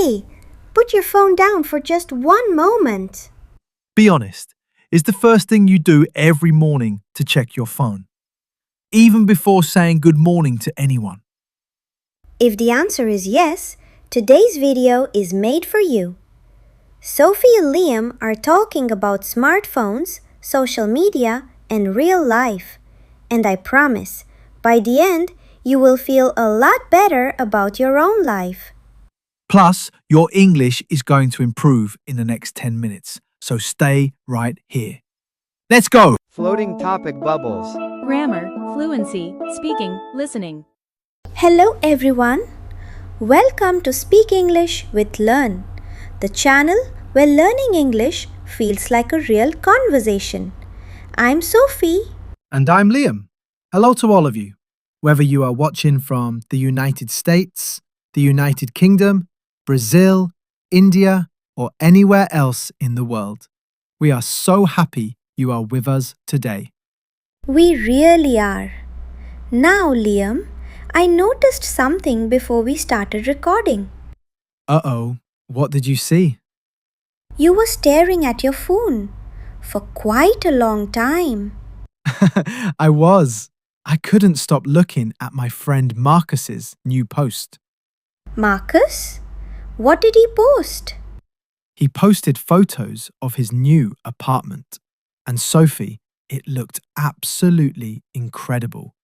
Hey, put your phone down for just one moment. Be honest, is the first thing you do every morning to check your phone, even before saying good morning to anyone? If the answer is yes, today's video is made for you. Sophie and Liam are talking about smartphones, social media, and real life. And I promise, by the end, you will feel a lot better about your own life. Plus, your English is going to improve in the next 10 minutes, so stay right here. Let's go! Floating topic bubbles. Grammar, fluency, speaking, listening. Hello everyone. Welcome to Speak English with Learn, the channel where learning English feels like a real conversation. I'm Sophie. And I'm Liam. Hello to all of you, whether you are watching from the United States, the United Kingdom, Brazil, India, or anywhere else in the world. We are so happy you are with us today. We really are. Now, Liam, I noticed something before we started recording. Uh-oh, what did you see? You were staring at your phone for quite a long time. I was. I couldn't stop looking at my friend Marcus's new post. Marcus? What did he post? He posted photos of his new apartment. And Sophie, it looked absolutely incredible.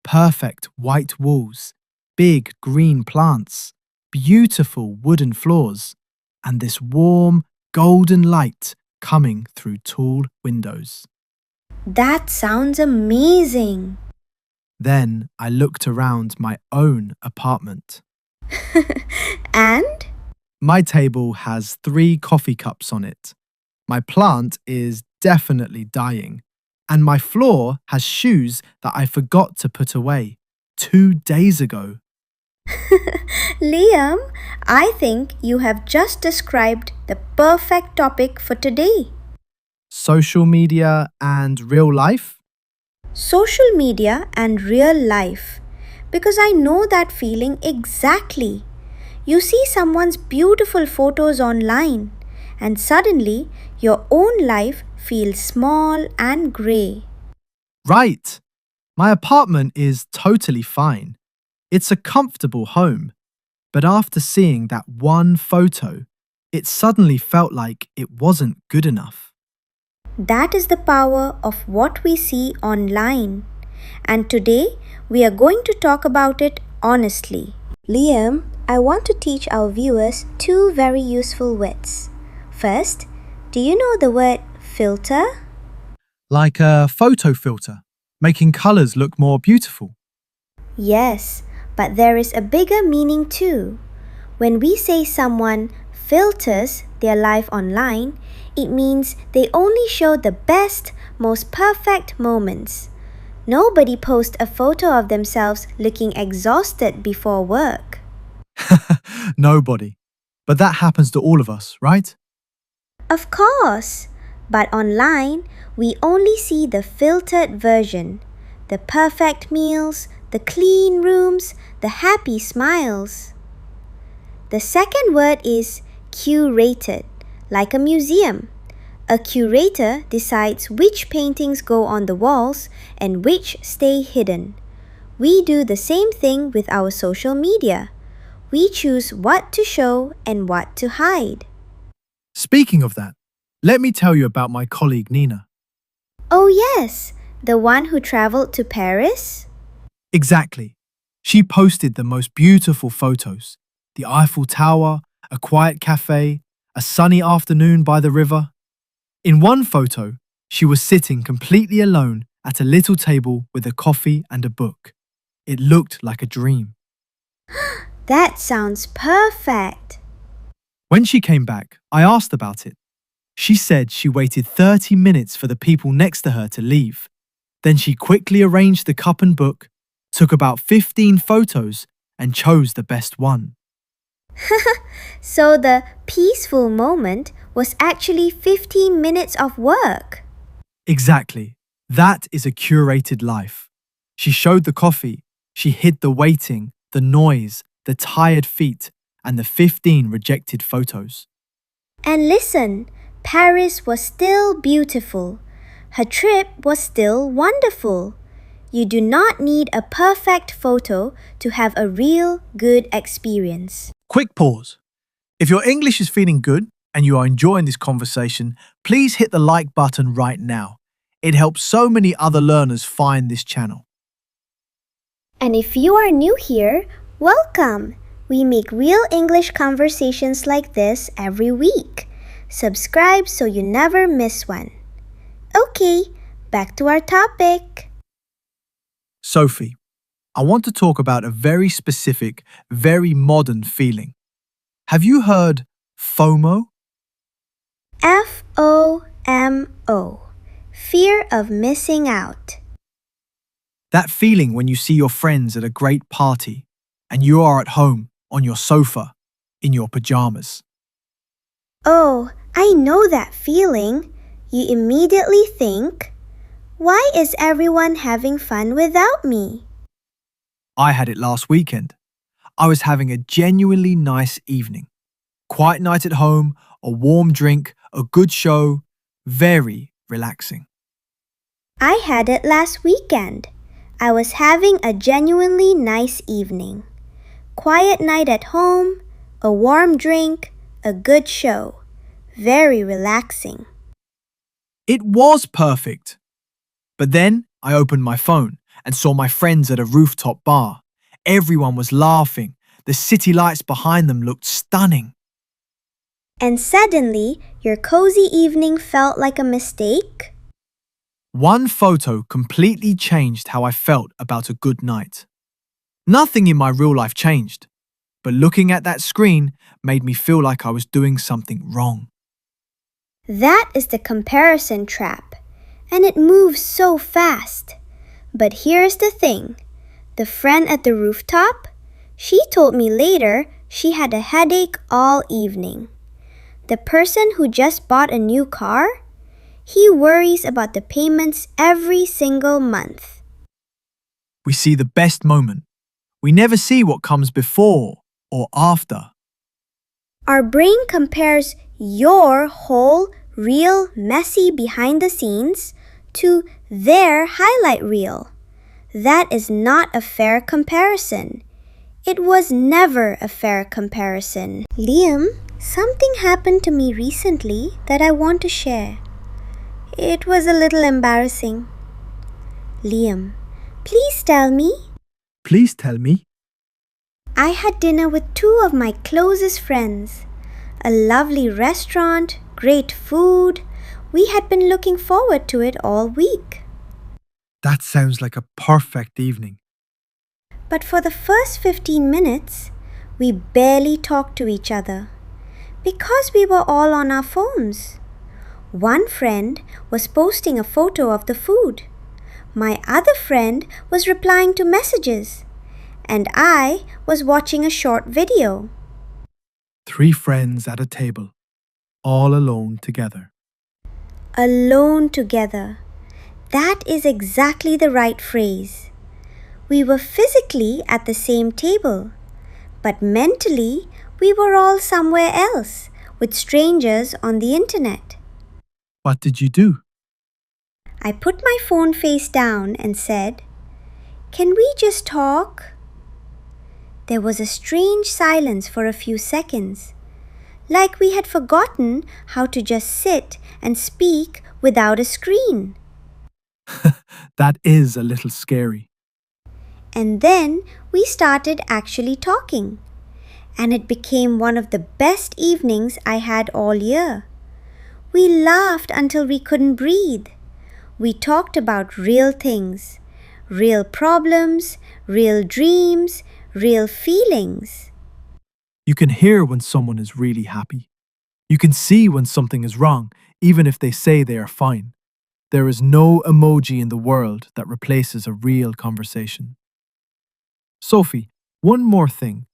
Perfect white walls, big green plants, beautiful wooden floors, and this warm, golden light coming through tall windows. That sounds amazing. Then I looked around my own apartment. And? My table has 3 coffee cups on it. My plant is definitely dying. And my floor has shoes that I forgot to put away 2 days ago. Liam, I think you have just described the perfect topic for today. Social media and real life? Social media and real life. Because I know that feeling exactly. You see someone's beautiful photos online, and suddenly your own life feels small and grey. Right. My apartment is totally fine. It's a comfortable home. But after seeing that one photo, it suddenly felt like it wasn't good enough. That is the power of what we see online. And today we are going to talk about it honestly. Liam, I want to teach our viewers 2 very useful words. First, do you know the word filter? Like a photo filter, making colors look more beautiful. Yes, but there is a bigger meaning too. When we say someone filters their life online, it means they only show the best, most perfect moments. Nobody posts a photo of themselves looking exhausted before work. Nobody. But that happens to all of us, right? Of course, but online, we only see the filtered version. The perfect meals, the clean rooms, the happy smiles. The second word is curated, like a museum. A curator decides which paintings go on the walls and which stay hidden. We do the same thing with our social media. We choose what to show and what to hide. Speaking of that, let me tell you about my colleague Nina. Oh yes, the one who traveled to Paris? Exactly. She posted the most beautiful photos. The Eiffel Tower, a quiet cafe, a sunny afternoon by the river. In one photo, she was sitting completely alone at a little table with a coffee and a book. It looked like a dream. That sounds perfect. When she came back, I asked about it. She said she waited 30 minutes for the people next to her to leave. Then she quickly arranged the cup and book, took about 15 photos, and chose the best one. So the peaceful moment was actually 15 minutes of work. Exactly. That is a curated life. She showed the coffee, she hid the waiting, the noise, the tired feet, and the 15 rejected photos. And listen, Paris was still beautiful. Her trip was still wonderful. You do not need a perfect photo to have a real good experience. Quick pause. If your English is feeling good and you are enjoying this conversation, please hit the like button right now. It helps so many other learners find this channel. And if you are new here, welcome! We make real English conversations like this every week. Subscribe so you never miss one. Okay, back to our topic. Sophie, I want to talk about a very specific, very modern feeling. Have you heard FOMO? FOMO. Fear of missing out. That feeling when you see your friends at a great party and you are at home on your sofa in your pajamas. Oh, I know that feeling. You immediately think, why is everyone having fun without me? I had it last weekend. I was having a genuinely nice evening. Quiet night at home, a warm drink, a good show, very relaxing. I had it last weekend. I was having a genuinely nice evening. Quiet night at home, a warm drink, a good show. Very relaxing. It was perfect. But then I opened my phone and saw my friends at a rooftop bar. Everyone was laughing. The city lights behind them looked stunning. And suddenly, your cozy evening felt like a mistake? One photo completely changed how I felt about a good night. Nothing in my real life changed, but looking at that screen made me feel like I was doing something wrong. That is the comparison trap, and it moves so fast. But here's the thing. The friend at the rooftop, she told me later she had a headache all evening. The person who just bought a new car, he worries about the payments every single month. We see the best moment. We never see what comes before or after. Our brain compares your whole, real, messy behind the scenes to their highlight reel. That is not a fair comparison. It was never a fair comparison. Liam, something happened to me recently that I want to share. It was a little embarrassing. Liam, please tell me. Please tell me. I had dinner with two of my closest friends. A lovely restaurant, great food. We had been looking forward to it all week. That sounds like a perfect evening. But for the first 15 minutes, we barely talked to each other because we were all on our phones. One friend was posting a photo of the food. My other friend was replying to messages. And I was watching a short video. 3 friends at a table, all alone together. Alone together. That is exactly the right phrase. We were physically at the same table, but mentally we were all somewhere else with strangers on the internet. What did you do? I put my phone face down and said, "Can we just talk?" There was a strange silence for a few seconds, like we had forgotten how to just sit and speak without a screen. That is a little scary. And then we started actually talking, and it became one of the best evenings I had all year. We laughed until we couldn't breathe. We talked about real things, real problems, real dreams, real feelings. You can hear when someone is really happy. You can see when something is wrong, even if they say they are fine. There is no emoji in the world that replaces a real conversation. Sophie, one more thing.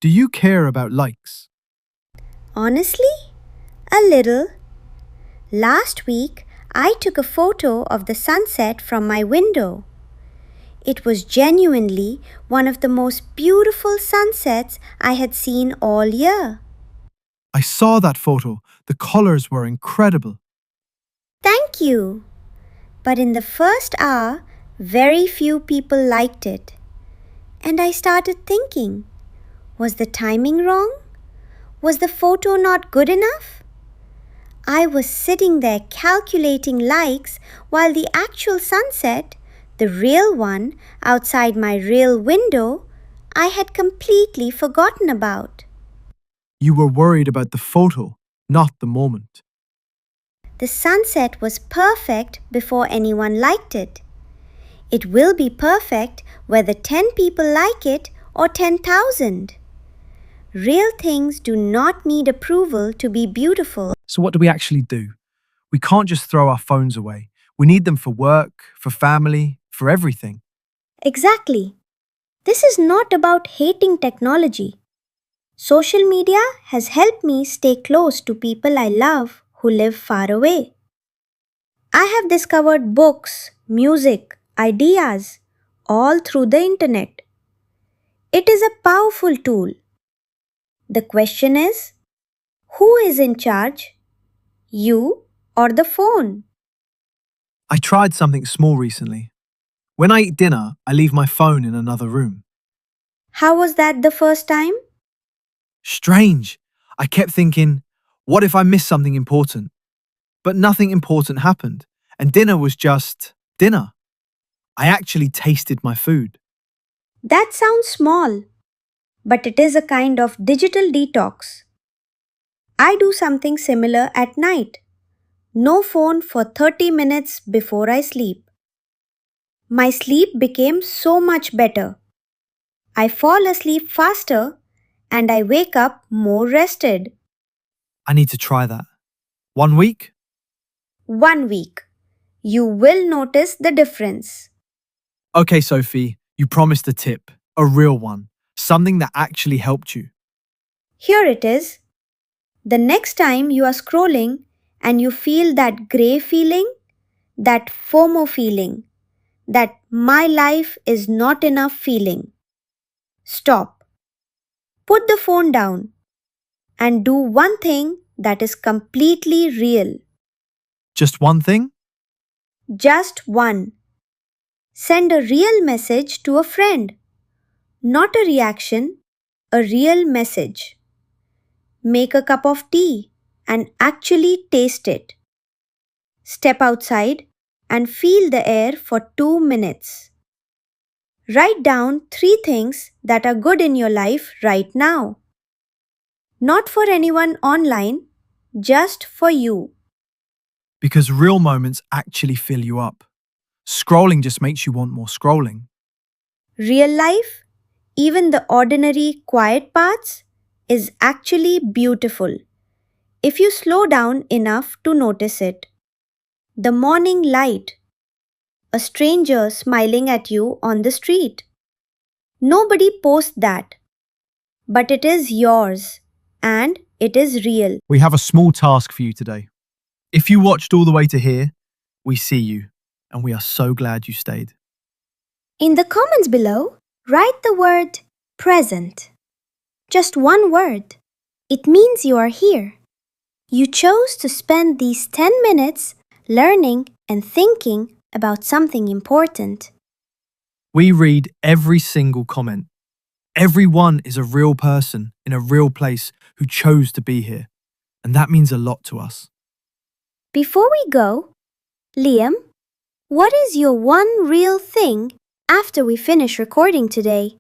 Do you care about likes? Honestly, a little. Last week, I took a photo of the sunset from my window. It was genuinely one of the most beautiful sunsets I had seen all year. I saw that photo. The colors were incredible. Thank you. But in the first hour, very few people liked it. And I started thinking, was the timing wrong? Was the photo not good enough? I was sitting there calculating likes while the actual sunset, the real one outside my real window, I had completely forgotten about. You were worried about the photo, not the moment. The sunset was perfect before anyone liked it. It will be perfect whether 10 people like it or 10,000. Real things do not need approval to be beautiful. So, what do we actually do? We can't just throw our phones away. We need them for work, for family, for everything. Exactly. This is not about hating technology. Social media has helped me stay close to people I love who live far away. I have discovered books, music, ideas, all through the internet. It is a powerful tool. The question is, who is in charge? You or the phone? I tried something small recently. When I eat dinner, I leave my phone in another room. How was that the first time? Strange. I kept thinking, what if I miss something important? But nothing important happened, and dinner was just dinner. I actually tasted my food. That sounds small, but it is a kind of digital detox. I do something similar at night. No phone for 30 minutes before I sleep. My sleep became so much better. I fall asleep faster and I wake up more rested. I need to try that. 1 week? 1 week. You will notice the difference. Okay, Sophie, you promised a tip, a real one, something that actually helped you. Here it is. The next time you are scrolling and you feel that grey feeling, that FOMO feeling, that my life is not enough feeling, stop. Put the phone down and do one thing that is completely real. Just one thing? Just one. Send a real message to a friend. Not a reaction, a real message. Make a cup of tea and actually taste it. Step outside and feel the air for 2 minutes. Write down 3 things that are good in your life right now. Not for anyone online, just for you. Because real moments actually fill you up. Scrolling just makes you want more scrolling. Real life, even the ordinary quiet parts, is actually beautiful if you slow down enough to notice it. The morning light, a stranger smiling at you on the street. Nobody posts that, but it is yours and it is real. We have a small task for you today. If you watched all the way to here, we see you, and we are so glad you stayed. In the comments below, write the word present. Just one word. It means you are here. You chose to spend these 10 minutes learning and thinking about something important. We read every single comment. Everyone is a real person in a real place who chose to be here, and that means a lot to us. Before we go, Liam, what is your one real thing after we finish recording today?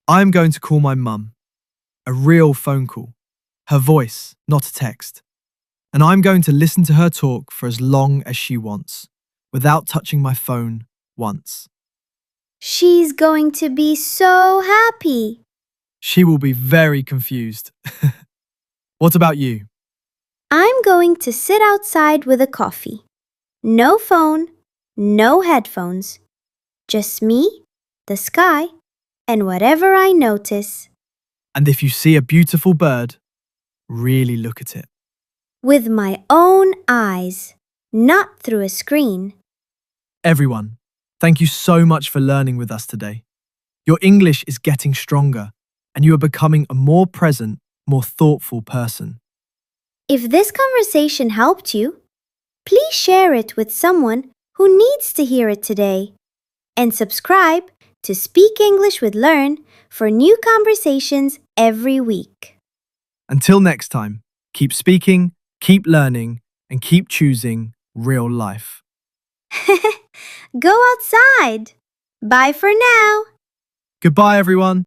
I'm going to call my mum. A real phone call. Her voice, not a text. And I'm going to listen to her talk for as long as she wants, without touching my phone once. She's going to be so happy. She will be very confused. What about you? I'm going to sit outside with a coffee. No phone, no headphones. Just me, the sky, and whatever I notice. And if you see a beautiful bird, really look at it. With my own eyes, not through a screen. Everyone, Thank you so much for learning with us today. Your English is getting stronger, and you are becoming a more present, more thoughtful person. If this conversation helped you, please share it with someone who needs to hear it today. And subscribe to Speak English with Learn for new conversations every week. Until next time, keep speaking, keep learning, and keep choosing real life. Go outside. Bye for now. Goodbye, everyone.